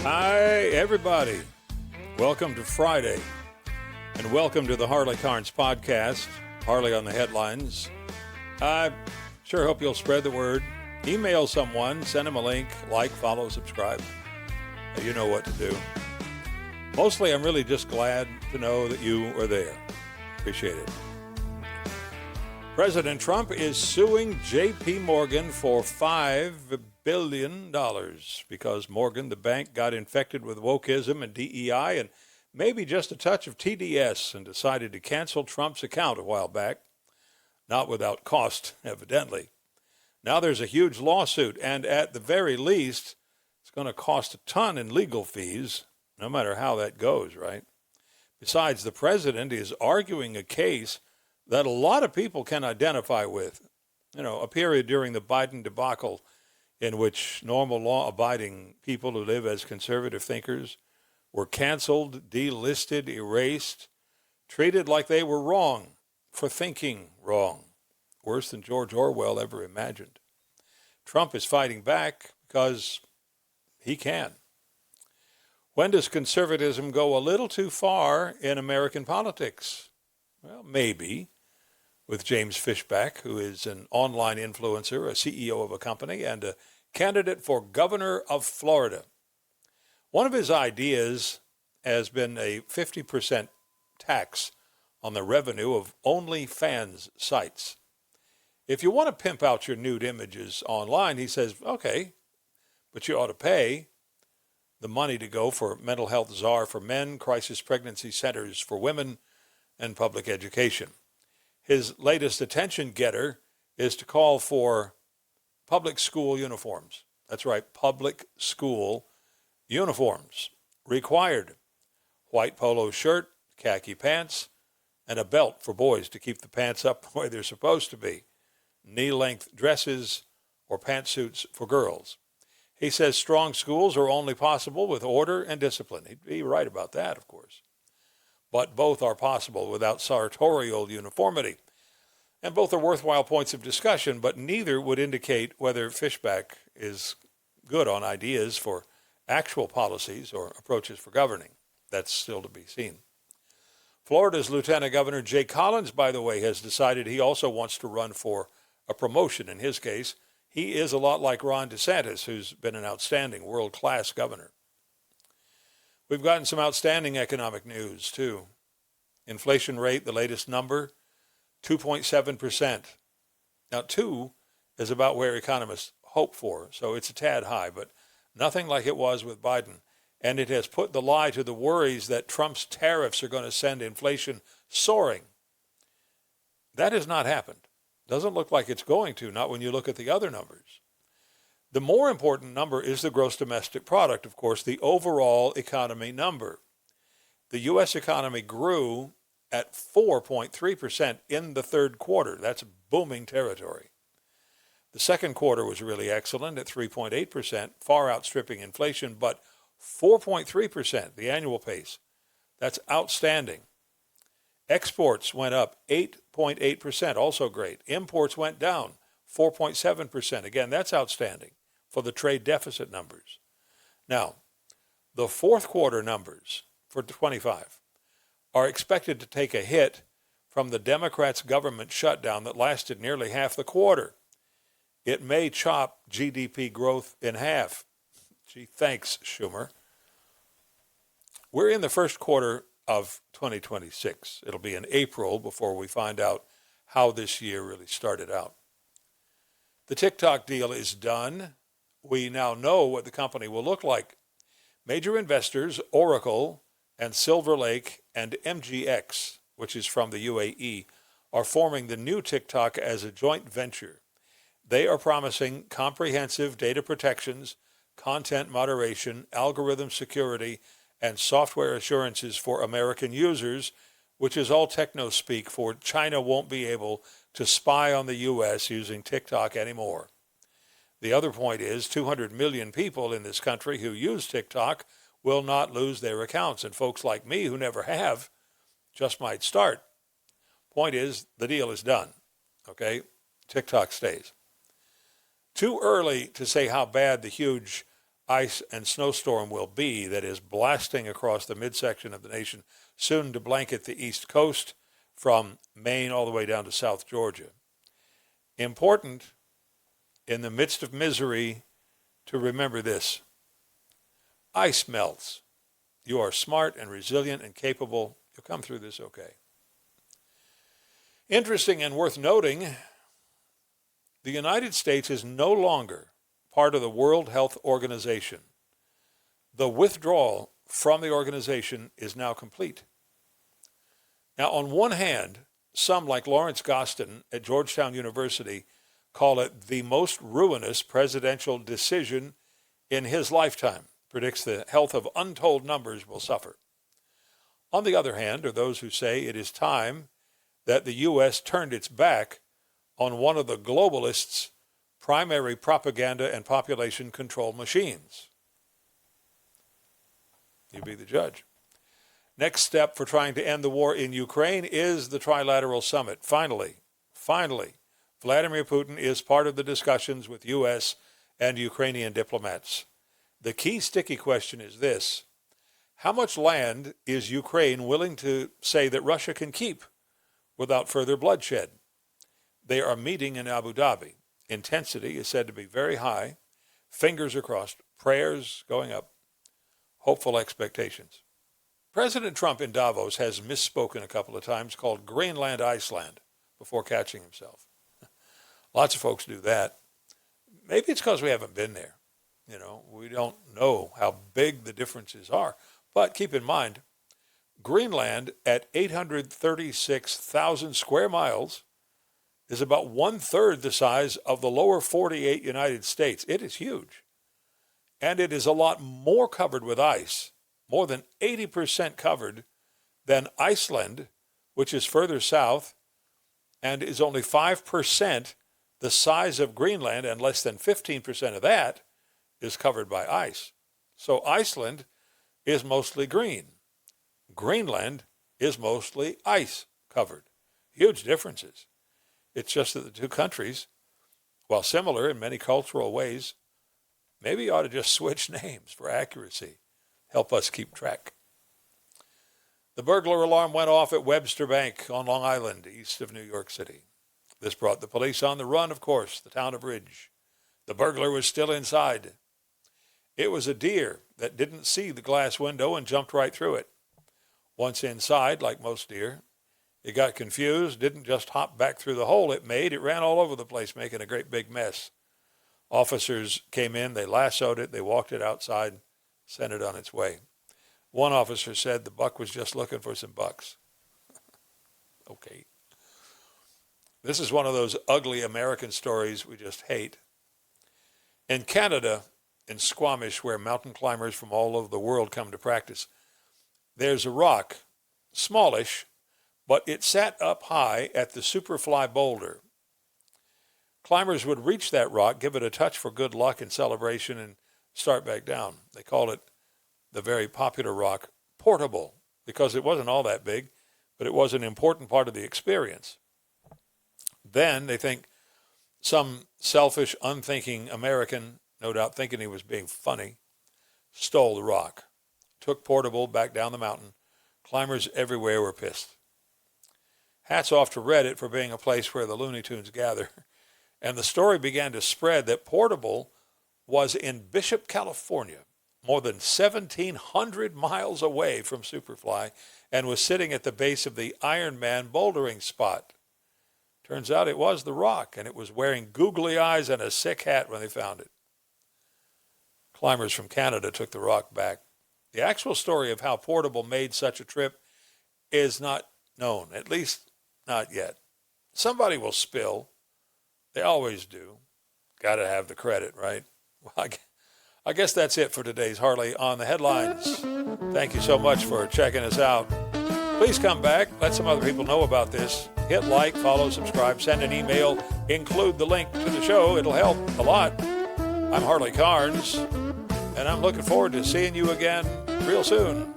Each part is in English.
Hi, everybody. Welcome to Friday, and welcome to the Harley Carnes podcast, Harley on the Headlines. I sure hope you'll spread the word. Email someone, send them a link, like, follow, subscribe. You know what to do. Mostly, I'm really just glad to know that you are there. Appreciate it. President Trump is suing J.P. Morgan for $5 billion because Morgan, the bank, got infected with wokeism and DEI and maybe just a touch of TDS and decided to cancel Trump's account a while back. Not without cost, evidently. Now there's a huge lawsuit, and at the very least, it's going to cost a ton in legal fees, no matter how that goes, right? Besides, the president is arguing a case that a lot of people can identify with. You know, a period during the Biden debacle in which normal law-abiding people who live as conservative thinkers were canceled, delisted, erased, treated like they were wrong for thinking wrong, worse than George Orwell ever imagined. Trump is fighting back because he can. When does conservatism go a little too far in American politics? Well, maybe with James Fishback, who is an online influencer, a CEO of a company, and a candidate for governor of Florida. One of his ideas has been a 50% tax on the revenue of OnlyFans sites. If you want to pimp out your nude images online, he says, okay, but you ought to pay the money to go for mental health czar for men, crisis pregnancy centers for women, and public education. His latest attention getter is to call for public school uniforms. That's right, public school uniforms. Required. White polo shirt, khaki pants, and a belt for boys to keep the pants up the way they're supposed to be. Knee-length dresses or pantsuits for girls. He says strong schools are only possible with order and discipline. He'd be right about that, of course. But both are possible without sartorial uniformity. And both are worthwhile points of discussion, but neither would indicate whether Fishback is good on ideas for actual policies or approaches for governing. That's still to be seen. Florida's Lieutenant Governor Jay Collins, by the way, has decided he also wants to run for a promotion. In his case, he is a lot like Ron DeSantis, who's been an outstanding world-class governor. We've gotten some outstanding economic news, too. Inflation rate, the latest number, 2.7%. Now, 2 is about where economists hope for, so it's a tad high, but nothing like it was with Biden. And it has put the lie to the worries that Trump's tariffs are going to send inflation soaring. That has not happened. Doesn't look like it's going to, not when you look at the other numbers. The more important number is the gross domestic product, of course, the overall economy number. The U.S. economy grew at 4.3% in the third quarter. That's booming territory. The second quarter was really excellent at 3.8%, far outstripping inflation, but 4.3%, the annual pace. That's outstanding. Exports went up 8.8%, also great. Imports went down 4.7%. Again, that's outstanding for the trade deficit numbers. Now, the fourth quarter numbers for 25 are expected to take a hit from the Democrats' government shutdown that lasted nearly half the quarter. It may chop GDP growth in half. Gee, thanks, Schumer. We're in the first quarter of 2026. It'll be in April before we find out how this year really started out. The TikTok deal is done. We now know what the company will look like. Major investors, Oracle and Silver Lake and MGX, which is from the UAE, are forming the new TikTok as a joint venture. They are promising comprehensive data protections, content moderation, algorithm security, and software assurances for American users, which is all techno speak for China won't be able to spy on the U.S. using TikTok anymore. The other point is 200 million people in this country who use TikTok will not lose their accounts, and folks like me who never have just might start. Point is, the deal is done, okay? TikTok stays. Too early to say how bad the huge ice and snowstorm will be that is blasting across the midsection of the nation, soon to blanket the East Coast from Maine all the way down to South Georgia. Important in the midst of misery to remember this. Ice melts. You are smart and resilient and capable. You'll come through this okay. Interesting and worth noting, the United States is no longer part of the World Health Organization. The withdrawal from the organization is now complete. Now, on one hand, some like Lawrence Gostin at Georgetown University call it the most ruinous presidential decision in his lifetime, predicts the health of untold numbers will suffer. On the other hand, are those who say it is time that the U.S. turned its back on one of the globalists' primary propaganda and population control machines. You be the judge. Next step for trying to end the war in Ukraine is the Trilateral Summit. Finally, Vladimir Putin is part of the discussions with U.S. and Ukrainian diplomats. The key sticky question is this: how much land is Ukraine willing to say that Russia can keep without further bloodshed? They are meeting in Abu Dhabi. Intensity is said to be very high. Fingers are crossed. Prayers going up. Hopeful expectations. President Trump in Davos has misspoken a couple of times, called Greenland Iceland, before catching himself. Lots of folks do that. Maybe it's because we haven't been there. You know, we don't know how big the differences are. But keep in mind, Greenland at 836,000 square miles is about 1/3 the size of the lower 48 United States. It is huge. And it is a lot more covered with ice, more than 80% covered, than Iceland, which is further south and is only 5% the size of Greenland, and less than 15% of that is covered by ice. So Iceland is mostly green. Greenland is mostly ice covered. Huge differences. It's just that the two countries, while similar in many cultural ways, maybe ought to just switch names for accuracy. Help us keep track. The burglar alarm went off at Webster Bank on Long Island, east of New York City. This brought the police on the run, of course, the town of Ridge. The burglar was still inside. It was a deer that didn't see the glass window and jumped right through it. Once inside, like most deer, it got confused, didn't just hop back through the hole it made. It ran all over the place, making a great big mess. Officers came in, they lassoed it, they walked it outside, sent it on its way. One officer said the buck was just looking for some bucks. Okay. This is one of those ugly American stories we just hate. In Canada, in Squamish, where mountain climbers from all over the world come to practice, there's a rock, smallish, but it sat up high at the Superfly boulder. Climbers would reach that rock, give it a touch for good luck and celebration, and start back down. They call it, the very popular rock, portable, because it wasn't all that big, but it was an important part of the experience. Then they think some selfish, unthinking American, no doubt thinking he was being funny, stole the rock, took portable back down the mountain. Climbers everywhere were pissed. Hats off to Reddit for being a place where the Looney Tunes gather. And the story began to spread that portable was in Bishop, California, more than 1,700 miles away from Superfly, and was sitting at the base of the Iron Man bouldering spot. Turns out it was the rock, and it was wearing googly eyes and a sick hat when they found it. Climbers from Canada took the rock back. The actual story of how portable made such a trip is not known, at least not yet. Somebody will spill. They always do. Got to have the credit, right? Well, I guess that's it for today's Harley on the Headlines. Thank you so much for checking us out. Please come back. Let some other people know about this. Hit like, follow, subscribe, send an email, include the link to the show. It'll help a lot. I'm Harley Carnes, and I'm looking forward to seeing you again real soon.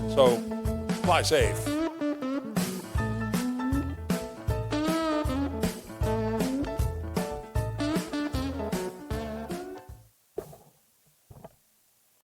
So fly safe.